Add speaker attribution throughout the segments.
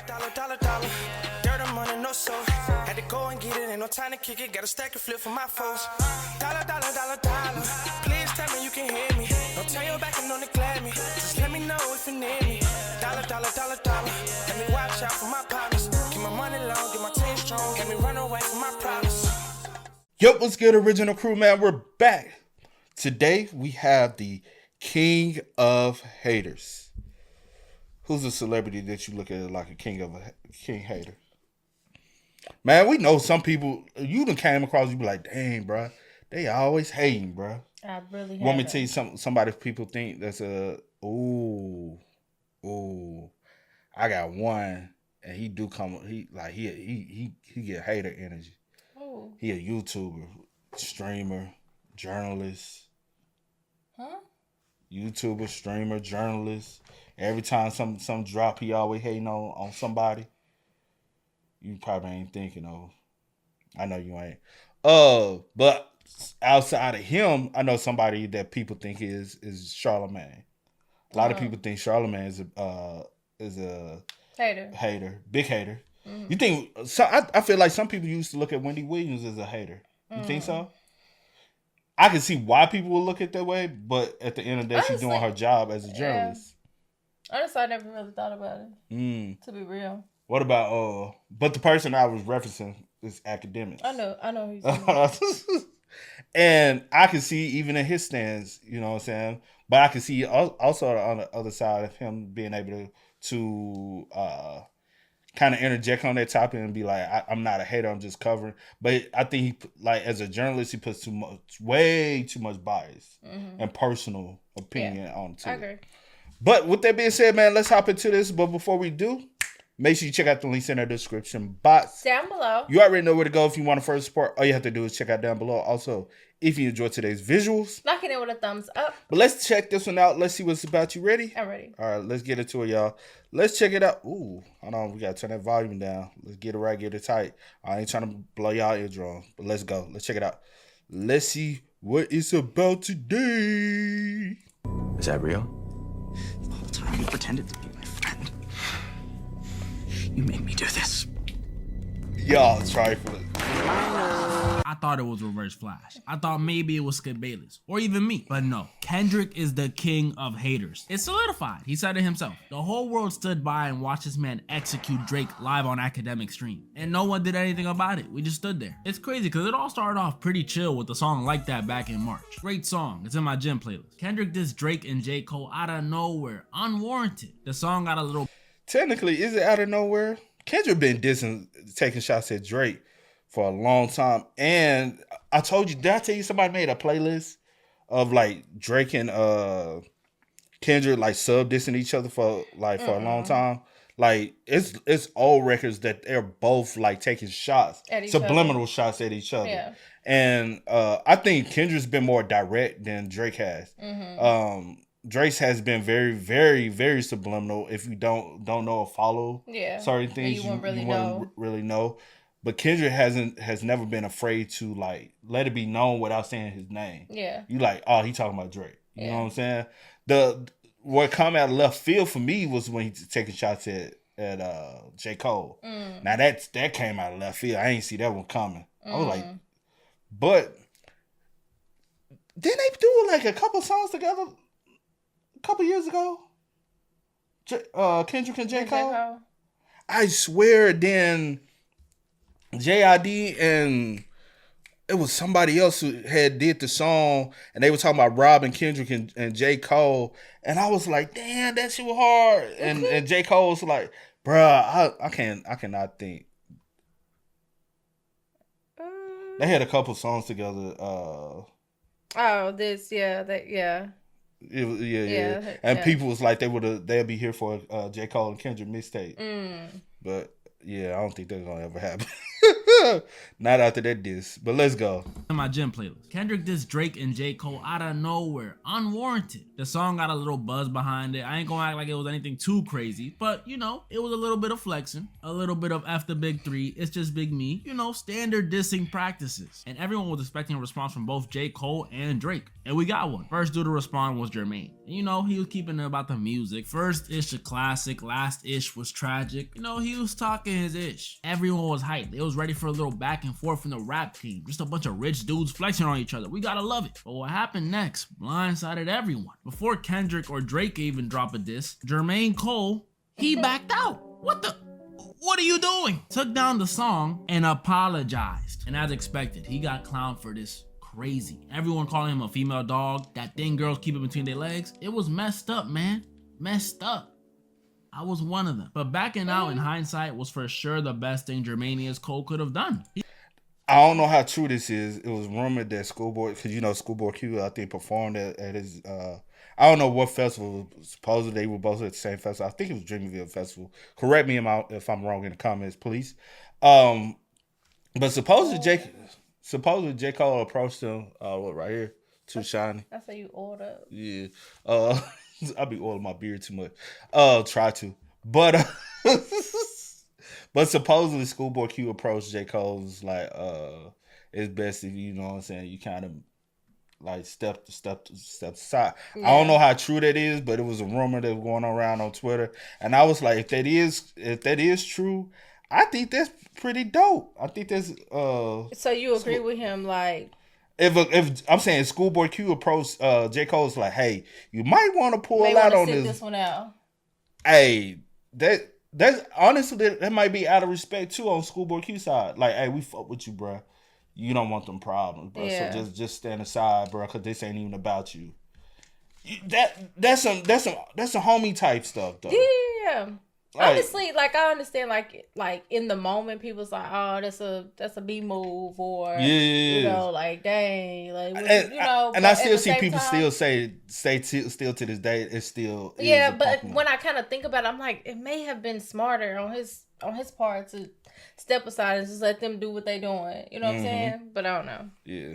Speaker 1: Dollar. Dirt on money, no soul. Had to go and get it, ain't no time to kick it. Got a stack of flip for my foes. Dollar. Please tell me you can hear me. Don't turn your back and don't neglect me. Just let me know if you need me. Dollar. Let me watch out for my partners. Keep my money long, get my team strong. Let me run away from my problems.
Speaker 2: Yup, what's good, original crew, man? We're back. Today, we have the king of haters. Who's a celebrity that you look at like a king hater? Man, we know some people, you done came across, you be like, dang, bro, they always hating, bro.
Speaker 3: I really have.
Speaker 2: Want me to tell you somebody people think that's a, ooh, I got one, and he do come, he get hater energy.
Speaker 3: Ooh.
Speaker 2: He a YouTuber, streamer, journalist.
Speaker 3: Huh?
Speaker 2: YouTuber, streamer, journalist. Every time some drop, he always hating on somebody. You probably ain't thinking of. I know you ain't. But outside of him, I know somebody that people think is Charlamagne. A lot of people think Charlamagne is a hater, big hater. Mm-hmm. You think? So I feel like some people used to look at Wendy Williams as a hater. You think so? I can see why people will look at it that way, but at the end of the day, she's doing her job as a journalist.
Speaker 3: Honestly, I never really thought about it. To be real.
Speaker 2: What about but the person I was referencing is academics.
Speaker 3: I know who's
Speaker 2: and I can see even in his stance, you know what I'm saying? But I can see also on the other side of him being able to kind of interject on that topic and be like, I'm not a hater, I'm just covering. But I think he, like, as a journalist, he puts way too much bias and personal opinion onto it.
Speaker 3: I agree.
Speaker 2: But with that being said, man, let's hop into this. But before we do, make sure you check out the links in the description box.
Speaker 3: Down below.
Speaker 2: You already know where to go if you want to first support. All you have to do is check out down below. Also, if you enjoyed today's visuals,
Speaker 3: lock it in with a thumbs up.
Speaker 2: But let's check this one out. Let's see what's about. You ready?
Speaker 3: I'm ready.
Speaker 2: All right, let's get into it, y'all. Let's check it out. Ooh, hold on. We got to turn that volume down. Let's get it right, get it tight. I ain't trying to blow y'all eardrum, but let's go. Let's check it out. Let's see what it's about today.
Speaker 4: Is that real? The whole time you pretended to be my friend. You made me do this.
Speaker 2: Y'all trifling.
Speaker 5: I thought it was Reverse Flash. I thought maybe it was Skip Bayless or even me, but no. Kendrick is the king of haters. It's solidified. He said it himself. The whole world stood by and watched this man execute Drake live on academic stream, and no one did anything about it. We just stood there. It's crazy because it all started off pretty chill with a song like that back in March. Great song. It's in my gym playlist. Kendrick dissed Drake and J. Cole out of nowhere, unwarranted. The song got a little.
Speaker 2: Technically, is it out of nowhere? Kendrick been taking shots at Drake for a long time. And I told you, did I tell you somebody made a playlist of like Drake and Kendrick like sub dissing each other for a long time? Like it's old records that they're both like taking shots, subliminal shots at each other. Yeah. And I think Kendrick's been more direct than Drake has. Drake's has been very, very, very subliminal. If you don't know or follow certain things, you wouldn't really know. But Kendrick has never been afraid to like let it be known without saying his name. Yeah, you like, oh, he talking about Drake. You know what I'm saying? What come out of left field for me was when he's taking shots at J. Cole. Now that came out of left field. I ain't see that one coming. I was like, but didn't they do like a couple songs together a couple years ago? Kendrick and J. Cole. I swear, then JID and it was somebody else who had did the song, and they were talking about Rob and Kendrick and J. Cole, and I was like, damn, that shit was hard. And J. Cole was like, bruh, I cannot think. They had a couple songs together. And people was like they'll be here for J. Cole and Kendrick mixtape. But yeah, I don't think that's gonna ever happen. Not after that diss, but let's go.
Speaker 5: In my gym playlist, Kendrick dissed Drake and J. Cole out of nowhere, unwarranted. The song got a little buzz behind it. I ain't gonna act like it was anything too crazy, but you know, it was a little bit of flexing, a little bit of F the big three, it's just big me, you know, standard dissing practices. And everyone was expecting a response from both J. Cole and Drake, and we got one. First dude to respond was Jermaine. And you know, he was keeping it about the music. First ish a classic, last ish was tragic. You know, he was talking his ish. Everyone was hyped. They was ready for a little back and forth from the rap team. Just a bunch of rich dudes flexing on each other. We gotta love it. But what happened next blindsided everyone. Before Kendrick or Drake even drop a diss, Jermaine Cole, he backed out. What are you doing? Took down the song and apologized. And as expected, he got clowned for this crazy. Everyone calling him a female dog, that thing girls keep it between their legs. It was messed up, man. Messed up. I was one of them. But backing out in hindsight was for sure the best thing Jermaine Cole could have done.
Speaker 2: I don't know how true this is. It was rumored that Schoolboy, because you know Schoolboy Q, I think, performed at his, I don't know what festival. Supposedly they were both at the same festival. I think it was Dreamville Festival. Correct me if I'm wrong in the comments, please. But supposedly J. Cole approached him, right here, Too Shiny.
Speaker 3: That's how you order.
Speaker 2: Yeah. I be oiling my beard too much. Try to. But but supposedly Schoolboy Q approached J. Cole's like, it's best if you know what I'm saying, you kind of like step aside. Yeah. I don't know how true that is, but it was a rumor that was going around on Twitter. And I was like, if that is true, I think that's pretty dope. I think that's
Speaker 3: So you agree with him, like,
Speaker 2: if I'm saying Schoolboy Q approached J. Cole's like, hey, you might want to pull out on
Speaker 3: this one out.
Speaker 2: Hey, that's honestly that might be out of respect too on Schoolboy Q side. Like, hey, we fuck with you, bro. You don't want them problems, bro. Yeah. So just stand aside, bro, because this ain't even about you. That's some homie type stuff, though.
Speaker 3: Yeah. Like, honestly, like I understand, like in the moment, people's like, "Oh, that's a B move," or you know, like, "Dang," like you know.
Speaker 2: And I still see people still say still to this day it's still
Speaker 3: but when I kind of think about it, I'm like, it may have been smarter on his part to step aside and just let them do what they doing. You know what I'm saying? But I don't know.
Speaker 2: Yeah.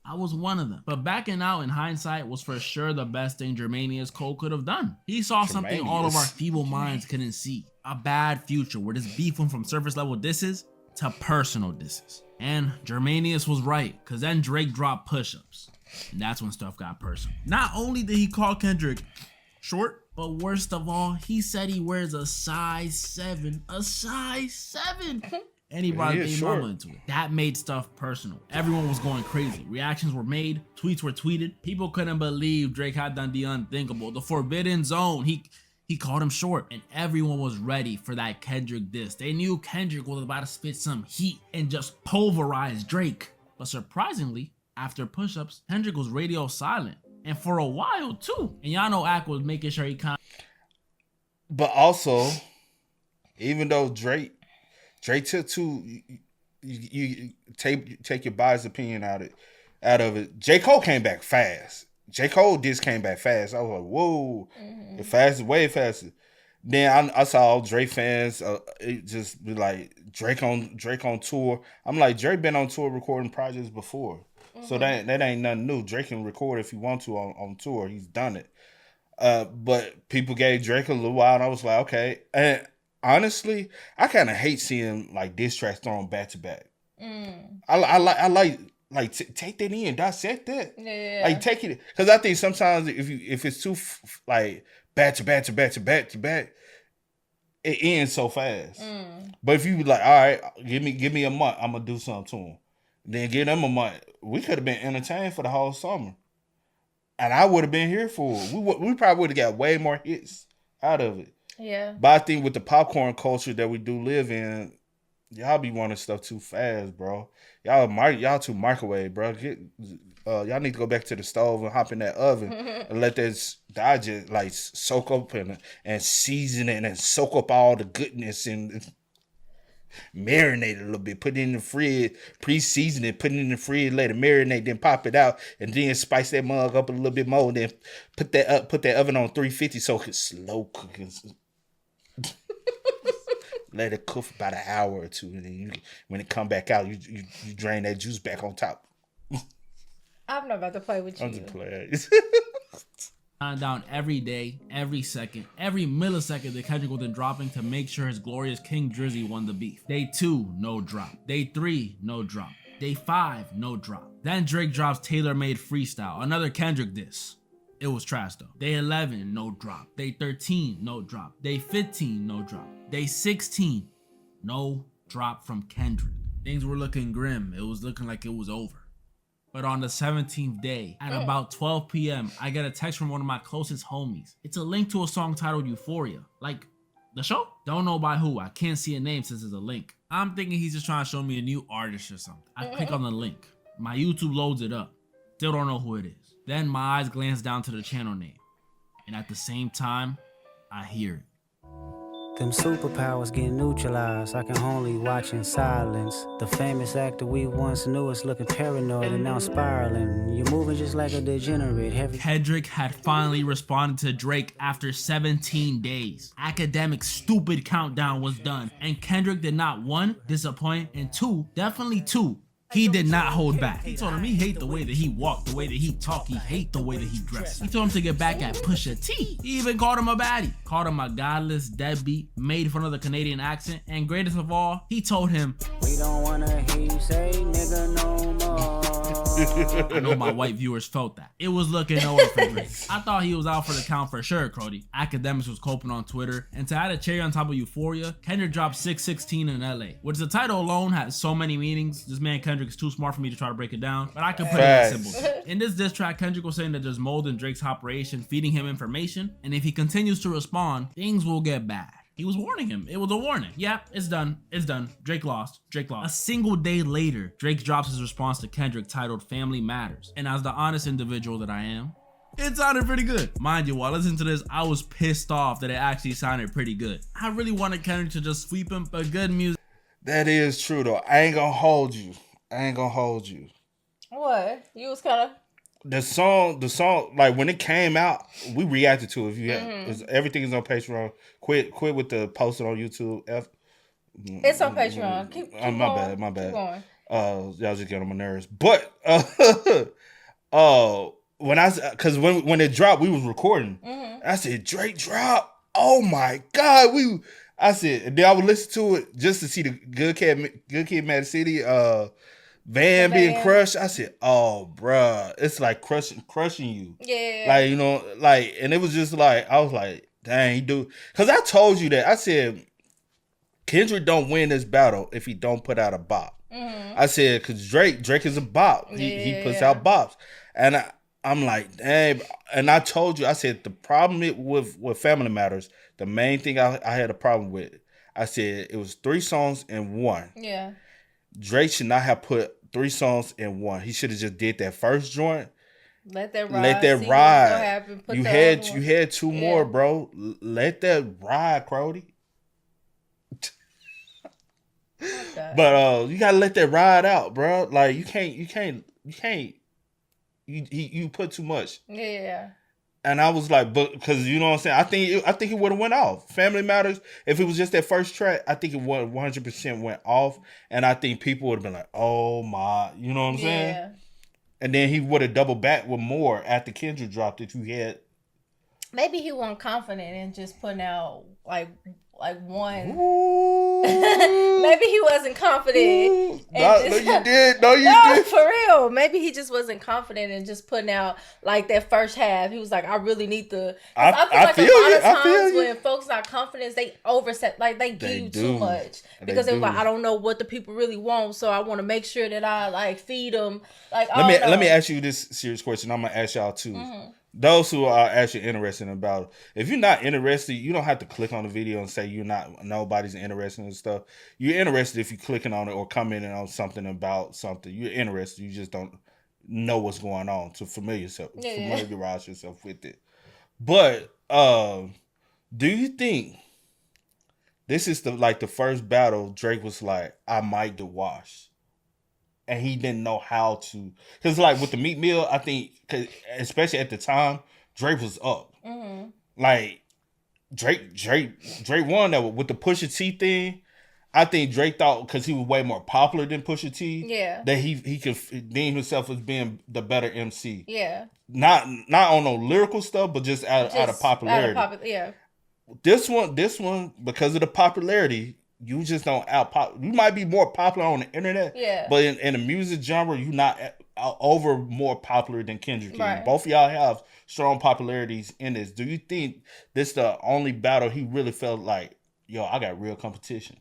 Speaker 5: I was one of them. But backing out in hindsight was for sure the best thing Jermaine Cole could have done. He saw something all of our feeble minds couldn't see. A bad future where this beef went from surface level disses to personal disses. And Jermaine was right, because then Drake dropped push-ups. And that's when stuff got personal. Not only did he call Kendrick short, but worst of all, he said he wears a size 7. A size 7! And he brought Baby Mama into it. That made stuff personal. Everyone was going crazy. Reactions were made. Tweets were tweeted. People couldn't believe Drake had done the unthinkable. The forbidden zone. He called him short. And everyone was ready for that Kendrick diss. They knew Kendrick was about to spit some heat and just pulverize Drake. But surprisingly, after push-ups, Kendrick was radio silent. And for a while, too. And y'all know Ack was making sure he kind of...
Speaker 2: But also, even though Drake took you take your biased opinion out of it. J. Cole came back fast. J. Cole came back fast. I was like, whoa, fast, way faster. Then I saw Drake fans it just be like Drake on tour. I'm like, Drake been on tour recording projects before, so that ain't nothing new. Drake can record if he want to on tour. He's done it. But people gave Drake a little while, and I was like, okay. And honestly, I kind of hate seeing like diss tracks thrown back to back. I like take that in, dissect that.
Speaker 3: Yeah.
Speaker 2: Like take it, because I think sometimes if it's too like back to back, it ends so fast. But if you be like, all right, give me a month, I'm gonna do something to him. Then give them a month. We could have been entertained for the whole summer, and I would have been here for it. We probably would have got way more hits out of it.
Speaker 3: Yeah.
Speaker 2: But I think with the popcorn culture that we do live in, y'all be wanting stuff too fast, bro. Y'all too microwave, bro. Y'all need to go back to the stove and hop in that oven and let that digest like soak up and season it and soak up all the goodness and marinate it a little bit. Put it in the fridge, pre-season it, put it in the fridge, let it marinate, then pop it out, and then spice that mug up a little bit more. Then put that oven on 350 so it can slow cook. let it cook for about an hour or two, and then when it come back out, you drain that juice back on top.
Speaker 3: I'm not about to play with you.
Speaker 2: I'm just playing.
Speaker 5: Down every day, every second, every millisecond that Kendrick was dropping to make sure his glorious King Drizzy won the beef. Day 2, no drop. Day 3, no drop. Day 5, no drop. Then Drake drops Tailor Made Freestyle, another Kendrick diss. It was trash though. Day 11, no drop. Day 13, no drop. Day 15, no drop. Day 16, no drop from Kendrick. Things were looking grim. It was looking like it was over. But on the 17th day, at about 12 p.m., I get a text from one of my closest homies. It's a link to a song titled Euphoria. Like, the show? Don't know by who. I can't see a name since it's a link. I'm thinking he's just trying to show me a new artist or something. I click on the link. My YouTube loads it up. Still don't know who it is. Then my eyes glance down to the channel name. And at the same time, I hear it.
Speaker 6: Them superpowers get neutralized. I can only watch in silence. The famous actor we once knew is looking paranoid and now spiraling. You're moving just like a degenerate.
Speaker 5: Kendrick had finally responded to Drake after 17 days. Academic's stupid countdown was done, and Kendrick did not 1, disappoint, and 2, definitely 2, he did not hold back. He told him he hate the way that he walked, the way that he talked, he hate the way that he dressed. He told him to get back at Pusha T. He even called him a baddie, called him a godless deadbeat, made fun of the Canadian accent, and greatest of all, he told him,
Speaker 6: we don't wanna hear you say nigga no more.
Speaker 5: I know my white viewers felt that. It was looking nowhere for Drake. I thought he was out for the count for sure, Crody. Academics was coping on Twitter, and to add a cherry on top of Euphoria, Kendrick dropped 616 in LA, which the title alone has so many meanings. This man Kendrick is too smart for me to try to break it down, but I can put it in symbols. In this diss track, Kendrick was saying that there's mold in Drake's operation, feeding him information, and if he continues to respond, things will get bad. He was warning him. It was a warning. Yeah, it's done. It's done. Drake lost. Drake lost. A single day later, Drake drops his response to Kendrick titled Family Matters. And as the honest individual that I am, it sounded pretty good. Mind you, while listening to this, I was pissed off that it actually sounded pretty good. I really wanted Kendrick to just sweep him, but good music.
Speaker 2: That is true though. I ain't gonna hold you.
Speaker 3: What? You was kind of...
Speaker 2: The song, like when it came out, we reacted to it. If you have, everything is on Patreon. Quit with the posting on YouTube.
Speaker 3: It's on Patreon. Keep
Speaker 2: my
Speaker 3: going.
Speaker 2: bad.
Speaker 3: Keep going.
Speaker 2: Y'all just get on my nerves. But when it dropped, we was recording. I said Drake drop. Oh my God, I said, and then I would listen to it just to see the Good Kid, Mad City, Van being crushed. I said, oh, bruh, it's like crushing you.
Speaker 3: Yeah.
Speaker 2: Like, you know, like, and it was just like, I was like, dang, he do. Because I told you that. I said, Kendrick don't win this battle if he don't put out a bop. I said, because Drake is a bop. He puts out bops. And I'm like, dang. And I told you, I said, the problem with Family Matters, the main thing I had a problem with, I said, it was 3 songs in one.
Speaker 3: Yeah.
Speaker 2: Drake should not have put 3 songs in one. He should have just did that first joint.
Speaker 3: Let that ride.
Speaker 2: You had 2 more, bro. Let that ride, Crody.
Speaker 3: Okay.
Speaker 2: But you gotta let that ride out, bro. Like you put too much.
Speaker 3: Yeah.
Speaker 2: And I was like, but because you know what I'm saying, I think it would have went off. Family Matters, if it was just that first track, I think it would 100% went off, and I think people would have been like, oh my, you know what I'm saying? And then he would have doubled back with more after Kendrick dropped it. You had
Speaker 3: maybe he wasn't confident in just putting out like one. Maybe he wasn't confident.
Speaker 2: No, you did. No,
Speaker 3: for real. Maybe he just wasn't confident in just putting out like that first half. He was like, I really need to. I feel like a lot of times when folks not confident, they overset, like they give you too much because they're like, I don't know what the people really want, so I want to make sure that I like feed them. Like,
Speaker 2: let me ask you this serious question. I'm gonna ask y'all too. Those who are actually interested about it. If you're not interested, you don't have to click on the video and say nobody's interested in stuff. You're interested if you're clicking on it or commenting on something about something. You're interested. You just don't know what's going on to familiarize yourself with it. But do you think this is the first battle Drake was like, I might get washed? And he didn't know how to, because like with the Meat Mill, I think, cause especially at the time, Drake was up. Like Drake won that with the Pusha T thing. I think Drake thought because he was way more popular than Pusha T, that he could deem himself as being the better MC.
Speaker 3: Yeah.
Speaker 2: Not on no lyrical stuff, but just out of popularity. This one, because of the popularity, you just don't you might be more popular on the internet, but in the music genre, you're not over more popular than Kendrick. Right. Both of y'all have strong popularities in this. Do you think this the only battle he really felt like, yo, I got real competition?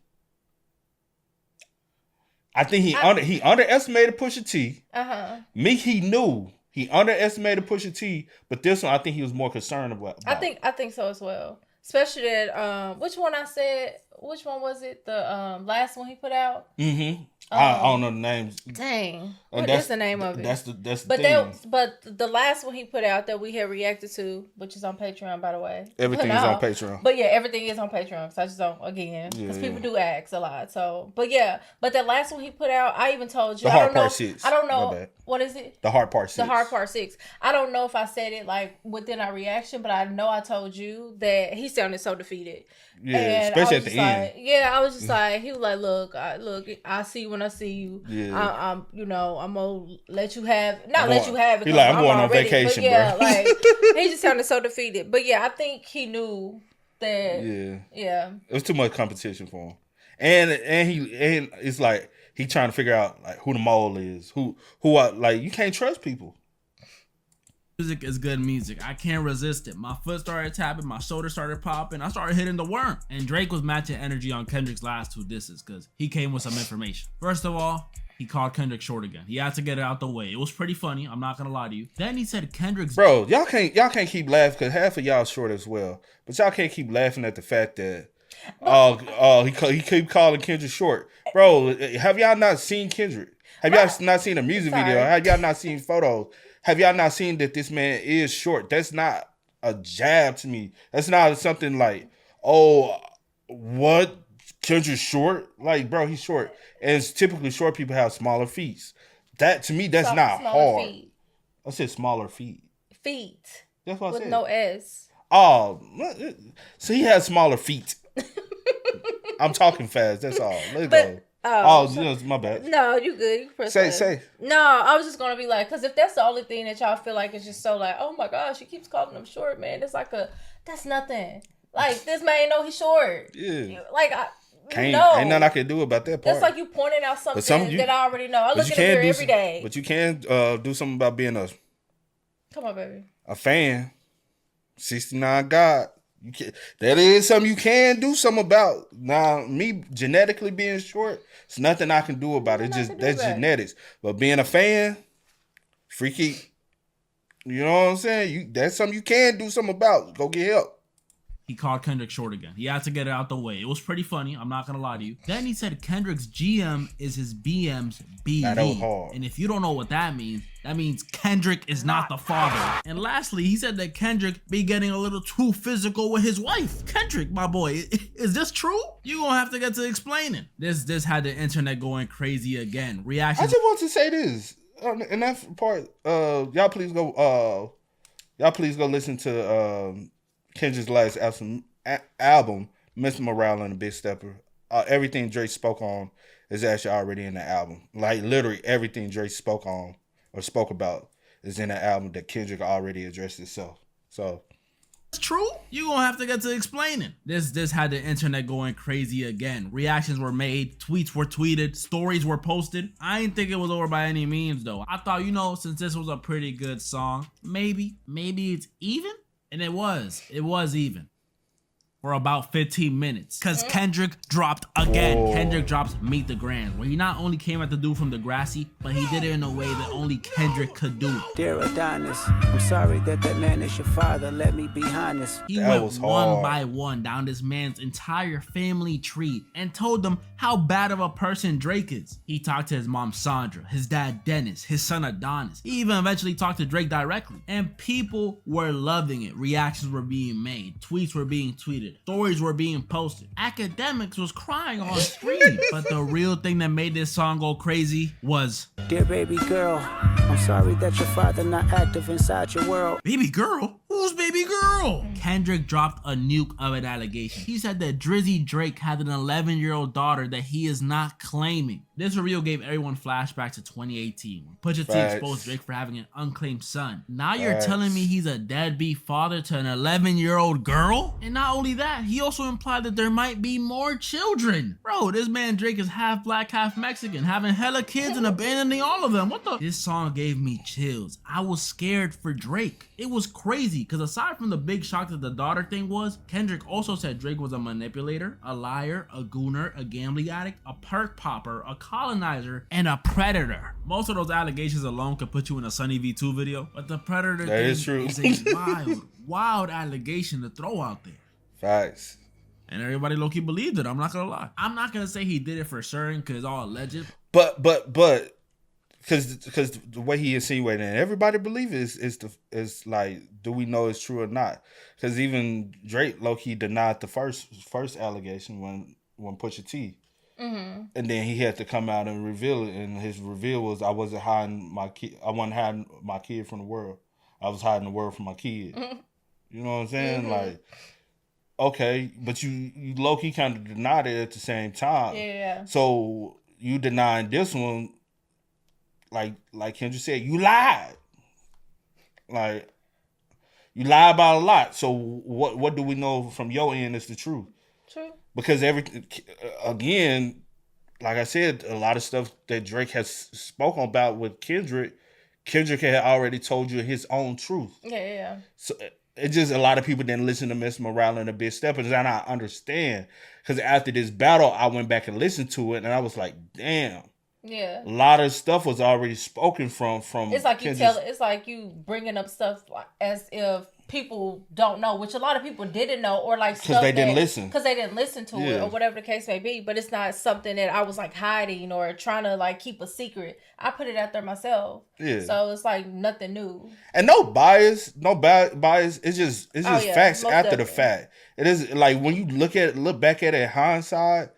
Speaker 2: I think he underestimated Pusha T. Meek, he knew he underestimated Pusha T, but this one I think he was more concerned about.
Speaker 3: I think so as well. Especially that which one was it? The last one he put out? Mm-hmm.
Speaker 2: I don't know the names.
Speaker 3: Dang. What is the name of it?
Speaker 2: That's the thing.
Speaker 3: But the last one he put out that we had reacted to, which is on Patreon, by the way.
Speaker 2: Everything is on Patreon.
Speaker 3: But yeah, everything is on Patreon. So I just don't, again, because people do ask a lot. So, but the last one he put out, I even told you.
Speaker 2: The Hard Part 6.
Speaker 3: I don't know. What is it?
Speaker 2: The Hard Part 6.
Speaker 3: The Hard Part 6. I don't know if I said it like within our reaction, but I know I told you that he sounded so defeated.
Speaker 2: Yeah, and especially at the end.
Speaker 3: I was just like, he was like, look, I see you when I see you. Yeah. I'm gonna let you have, let you have it.
Speaker 2: He's like, I'm going on vacation,
Speaker 3: bro. Like he just sounded so defeated. But yeah, I think he knew that. Yeah.
Speaker 2: It was too much competition for him, and it's like he trying to figure out like who the mole is, who like you can't trust people.
Speaker 5: Music is good music. I can't resist it. My foot started tapping, my shoulder started popping, I started hitting the worm. And Drake was matching energy on Kendrick's last 2 disses because he came with some information. First of all, he called Kendrick short again. He had to get it out the way. It was pretty funny, I'm not gonna lie to you. Then he said Kendrick's...
Speaker 2: Bro, y'all can't keep laughing because half of y'all short as well. But y'all can't keep laughing at the fact that he keep calling Kendrick short. Bro, have y'all not seen Kendrick? Have y'all not seen a music video? Have y'all not seen photos? Have y'all not seen that this man is short? That's not a jab to me. That's not something like, oh, what? Kendrick's short? Like, bro, he's short. And it's typically short people have smaller feet. That, to me, that's not hard. Feet. I said smaller feet.
Speaker 3: Feet.
Speaker 2: That's what I said.
Speaker 3: With no S.
Speaker 2: Oh, so he has smaller feet. I'm talking fast. That's all. Let's go. My bad.
Speaker 3: No, you good. You can
Speaker 2: say.
Speaker 3: No, I was just gonna be like, because if that's the only thing that y'all feel like is just so like, oh my gosh, she keeps calling him short, man. That's like that's nothing. Like this man know he's short.
Speaker 2: Yeah.
Speaker 3: Like
Speaker 2: ain't nothing I can do about that part.
Speaker 3: That's like you pointing out something that I already know. I look in the mirror every day.
Speaker 2: But you can do something about being a.
Speaker 3: Come on, baby.
Speaker 2: A fan. 69 God. That is something you can do something about. Now, me genetically being short, it's nothing I can do about it. That's genetics. But being a fan, freaky, you know what I'm saying? That's something you can do something about. Go get help.
Speaker 5: He called Kendrick short again. He had to get it out the way. It was pretty funny. I'm not going to lie to you. Then he said Kendrick's GM is his BM's BV.
Speaker 2: That was hard.
Speaker 5: And if you don't know what that means Kendrick is not the father. And lastly, he said that Kendrick be getting a little too physical with his wife. Kendrick, my boy, is this true? You're going to have to get to explaining. This had the internet going crazy again. Reactions.
Speaker 2: I just want to say this. In that part, y'all please go listen to Kendrick's last album, Mr. Morale and the Big Stepper. Everything Drake spoke on is actually already in the album. Like literally everything Drake spoke on or spoke about is in the album that Kendrick already addressed itself. So
Speaker 5: it's true. You're gonna have to get to explaining. This had the internet going crazy again. Reactions were made, tweets were tweeted, stories were posted. I didn't think it was over by any means though. I thought, since this was a pretty good song, maybe it's even. And it was even for about 15 minutes because Kendrick dropped again.
Speaker 2: Whoa.
Speaker 5: Kendrick drops Meet the Grand, where he not only came at the dude from Degrassi, but he did it in a way that only Kendrick could do.
Speaker 6: Dear Adonis, I'm sorry that man is your father. Let me be honest.
Speaker 5: He went one by one down this man's entire family tree and told them how bad of a person Drake is. He talked to his mom Sandra, his dad Dennis, his son Adonis. He even eventually talked to Drake directly. And people were loving it. Reactions were being made. Tweets were being tweeted. Stories were being posted. Academics was crying on stream. But the real thing that made this song go crazy was,
Speaker 6: dear baby girl, I'm sorry that your father not active inside your world.
Speaker 5: Baby girl? Who Who's baby girl? Kendrick dropped a nuke of an allegation. He said that Drizzy Drake had an 11-year-old daughter that he is not claiming. This reveal gave everyone flashbacks to 2018 when Pusha T exposed Drake for having an unclaimed son. Now you're telling me he's a deadbeat father to an 11-year-old girl? And not only that, he also implied that there might be more children. Bro, this man Drake is half black, half Mexican, having hella kids and abandoning all of them. What the? This song gave me chills. I was scared for Drake. It was crazy because aside from the big shock that the daughter thing was, Kendrick also said Drake was a manipulator, a liar, a gooner, a gambling addict, a perk popper, a colonizer, and a predator. Most of those allegations alone could put you in a Sunny V2 video, but the predator
Speaker 2: that
Speaker 5: thing
Speaker 2: is true.
Speaker 5: is a wild allegation to throw out there.
Speaker 2: Facts.
Speaker 5: And everybody low-key believed it. I'm not gonna lie. I'm not gonna say he did it for certain because it's all alleged.
Speaker 2: But because the way he insinuated and everybody believe it is like, do we know it's true or not? Because even Drake low-key denied the first allegation when Pusha T. Mm-hmm. And then he had to come out and reveal it, and his reveal was, I wasn't hiding my kid. I wasn't hiding my kid from the world. I was hiding the world from my kid. Mm-hmm. You know what I'm saying? Mm-hmm. Like, okay, but you low-key kind of denied it at the same time.
Speaker 3: Yeah.
Speaker 2: So you denying this one, like Kendrick said, you lied. Like, you lie about a lot. So what do we know from your end is the truth?
Speaker 3: True.
Speaker 2: Because again, like I said, a lot of stuff that Drake has spoken about with Kendrick had already told you his own truth.
Speaker 3: Yeah.
Speaker 2: So it's just a lot of people didn't listen to Miss Morale and the Big Steppers, and I understand. Because after this battle, I went back and listened to it, and I was like, damn.
Speaker 3: Yeah.
Speaker 2: A lot of stuff was already spoken from.
Speaker 3: It's like it's like you bringing up stuff as if people don't know, which a lot of people didn't know, or like
Speaker 2: because they didn't listen
Speaker 3: to it, or whatever the case may be. But it's not something that I was like hiding or trying to like keep a secret. I put it out there myself. Yeah. So it's like nothing new. And no bias. It's just facts after the fact. It is like when you look back at it in hindsight,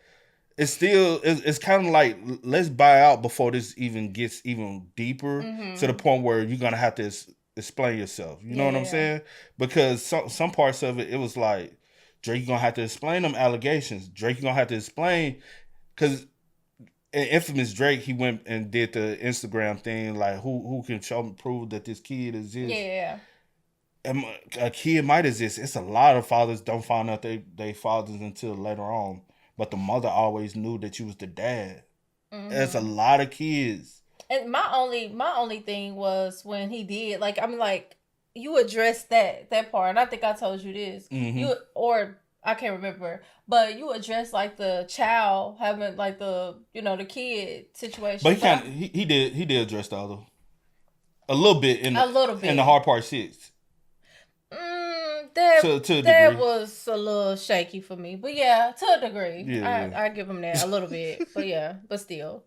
Speaker 3: it's still it's kind of like, let's buy out before this even gets even deeper to the point where you're gonna have to explain yourself. You know what I'm saying? Because some parts of it was like, Drake gonna have to explain them allegations. Drake gonna have to explain, because in Infamous Drake, he went and did the Instagram thing like, who can prove that this kid exists? Yeah. And a kid might exist. It's a lot of fathers don't find out they fathers until later on. But the mother always knew that you was the dad. Mm-hmm. It's a lot of kids. And my only thing was when he did, like, I mean, like, you addressed that part, and I think I told you this. Mm-hmm. I can't remember, but you addressed like the child having like the kid situation.
Speaker 2: But he did address the other a little bit in the Hard Part 6.
Speaker 3: That was a little shaky for me, but yeah, to a degree, I give him that a little bit, but still.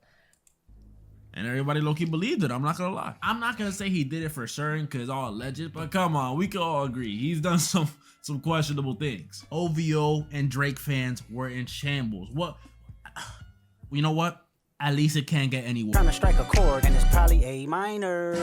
Speaker 5: And everybody low-key believed it. I'm not gonna lie. I'm not gonna say he did it for certain because it's all alleged, but come on, we can all agree he's done some questionable things. OVO and Drake fans were in shambles. What? You know what? At least it can't get any worse.
Speaker 6: Trying to strike a chord, and it's probably A minor.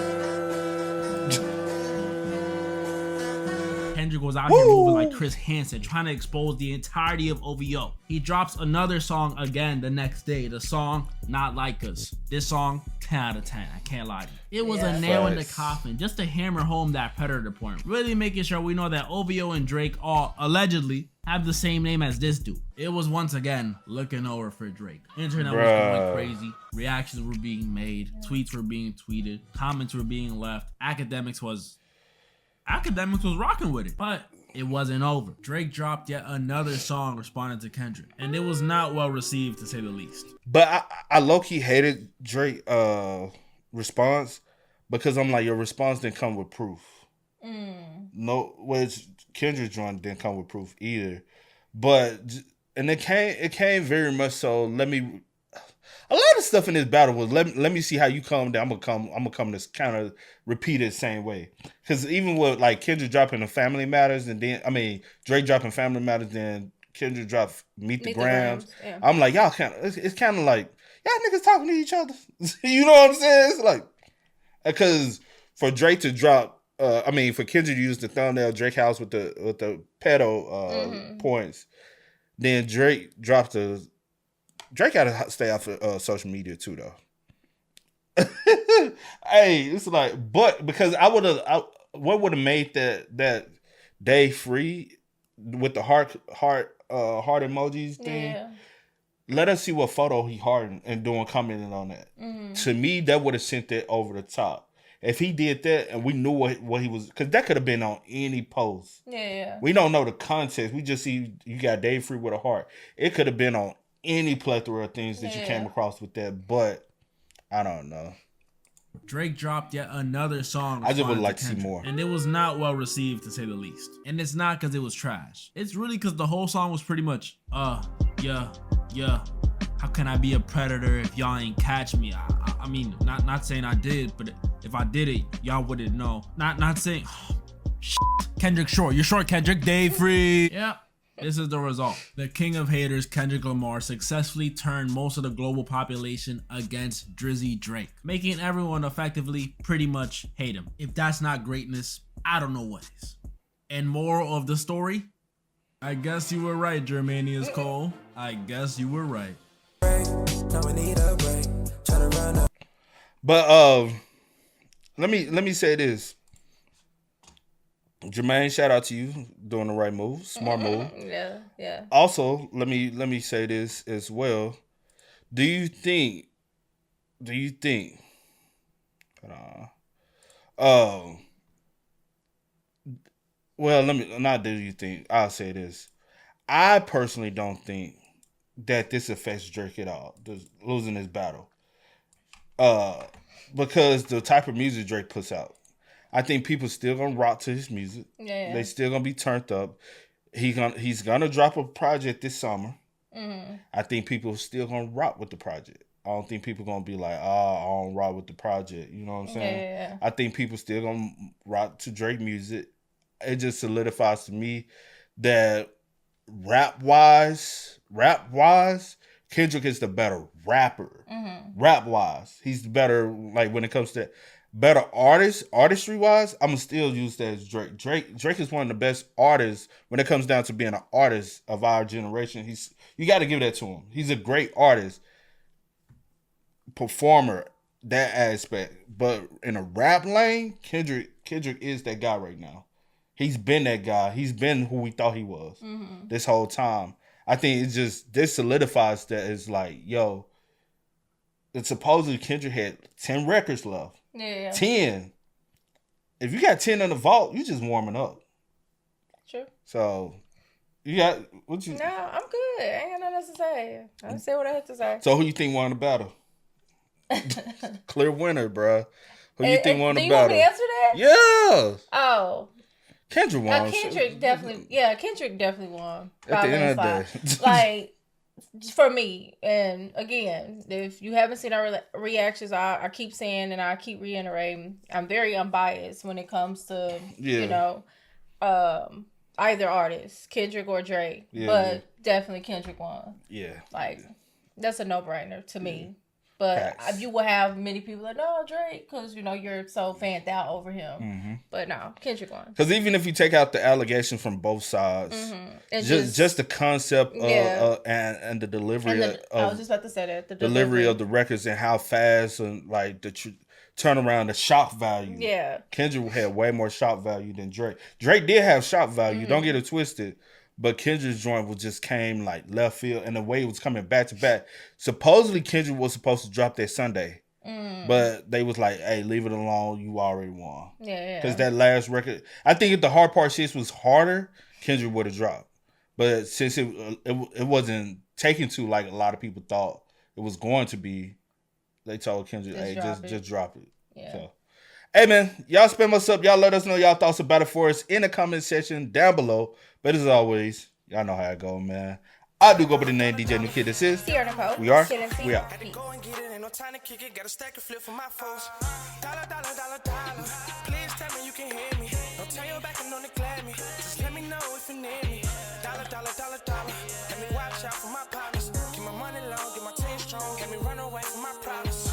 Speaker 5: Kendrick was out here moving like Chris Hansen, trying to expose the entirety of OVO. He drops another song again the next day. The song, Not Like Us. This song, 10 out of 10. I can't lie to you. It was a nail in the coffin just to hammer home that predator point. Really making sure we know that OVO and Drake all allegedly have the same name as this dude. It was once again looking over for Drake. Internet was going crazy. Reactions were being made. Tweets were being tweeted. Comments were being left. Academics was rocking with it, but it wasn't over. Drake dropped yet another song responding to Kendrick, and it was not well received, to say the least.
Speaker 2: But I low-key hated Drake response, because I'm like, your response didn't come with proof. No, which Kendrick joint didn't come with proof either. But it came very much so. A lot of stuff in this battle was let me see how you come down. I'm gonna come this kind of repeated same way. Because even with like Kendrick dropping the Family Matters, and then Drake dropping Family Matters, then Kendrick dropped Meet the Grams. Yeah. I'm like, y'all it's kind of like y'all niggas talking to each other. You know what I'm saying? It's like, because for Drake to drop I mean, for Kendrick to use the thumbnail Drake house with the pedal points, then Drake dropped the. Drake gotta stay off of social media too, though. Hey, it's like, but because what would have made that day free with the heart emojis thing?
Speaker 3: Yeah.
Speaker 2: Let us see what photo he hearted and commenting on that. To me, that would have sent that over the top. If he did that and we knew what he was, because that could have been on any post.
Speaker 3: Yeah.
Speaker 2: We don't know the context. We just see you got Day Free with a heart. It could have been on any plethora of things that you came across with that, but I don't know.
Speaker 5: Drake dropped yet another song.
Speaker 2: I just would like to see more.
Speaker 5: And it was not well received, to say the least. And it's not because it was trash. It's really because the whole song was pretty much, yeah. How can I be a predator if y'all ain't catch me? I mean, not saying I did, but if I did it, y'all wouldn't know. Not saying, Kendrick short. You're short, Kendrick. Day Free. Yeah. This is the result. The king of haters, Kendrick Lamar, successfully turned most of the global population against Drizzy Drake, making everyone effectively pretty much hate him. If that's not greatness, I don't know what is. And moral of the story? I guess you were right, Germanius Cole. I guess you were right.
Speaker 2: But let me say this. Jermaine, shout out to you doing the right move, smart move.
Speaker 3: Yeah.
Speaker 2: Also, let me say this as well. Do you think? Well, let me not. Do you think? I'll say this. I personally don't think that this affects Drake at all. Losing this battle, because the type of music Drake puts out. I think people still gonna rock to his music. Yeah. They still gonna be turned up. He's gonna drop a project this summer. I think people still gonna rock with the project. I don't think people gonna be like, I don't rock with the project. You know what I'm saying?
Speaker 3: Yeah.
Speaker 2: I think people still gonna rock to Drake music. It just solidifies to me that rap wise, Kendrick is the better rapper. Rap wise, he's the better. Like when it comes to better artistry wise, I'm gonna still use that as Drake. Drake is one of the best artists when it comes down to being an artist of our generation. You got to give that to him. He's a great artist, performer, that aspect. But in a rap lane, Kendrick is that guy right now. He's been that guy. He's been who we thought he was this whole time. I think this solidifies that it's like, yo, it's supposedly Kendrick had 10 records left.
Speaker 3: Yeah.
Speaker 2: 10. If you got 10 in the vault, you just warming up.
Speaker 3: True.
Speaker 2: So, you got what you?
Speaker 3: No, I'm good. I ain't got nothing else to say. I say what I have to say.
Speaker 2: So, who you think won the battle? Clear winner, bro. Who you think won the battle?
Speaker 3: Do you want me to answer that?
Speaker 2: Yeah.
Speaker 3: Oh.
Speaker 2: Kendrick won.
Speaker 3: Kendrick definitely won.
Speaker 2: At the end of the day.
Speaker 3: Like, for me, and again, if you haven't seen our reactions, I keep saying and I keep reiterating, I'm very unbiased when it comes to either artist, Kendrick or Drake. But definitely Kendrick won. Yeah, like that's a no-brainer to me. But you will have many people like, no, Drake, because, you're so fanned out over him. But no, Kendrick won.
Speaker 2: Because even if you take out the allegations from both sides, just the concept and the delivery
Speaker 3: I was just about to say that. The
Speaker 2: delivery of the records and how fast and like the turnaround, the shock value.
Speaker 3: Yeah.
Speaker 2: Kendrick had way more shock value than Drake. Drake did have shock value. Don't get it twisted. But Kendrick's joint just came like left field, and the way it was coming back to back. Supposedly Kendrick was supposed to drop that Sunday, but they was like, "Hey, leave it alone. You already won." Yeah. Because that last record, I think if the hard part shit was harder, Kendrick would have dropped. But since it wasn't taken to like a lot of people thought it was going to be, they told Kendrick, "Hey, just drop it." Yeah. So, hey man, y'all spam us up. Y'all let us know y'all thoughts about it for us in the comment section down below. But as always, y'all know how it go, man. I do go by the name DJ New Kid. This is we are. We out.
Speaker 1: Go and get it, ain't no time to kick it. Got a stack of flip for my foes. Dollar. Please tell me you can hear me. Don't turn your back and don't neglect me. Just let me know if you need me. Dollar. Let me watch out for my partners. Keep my money low, get my team strong. Let me run away from my problems.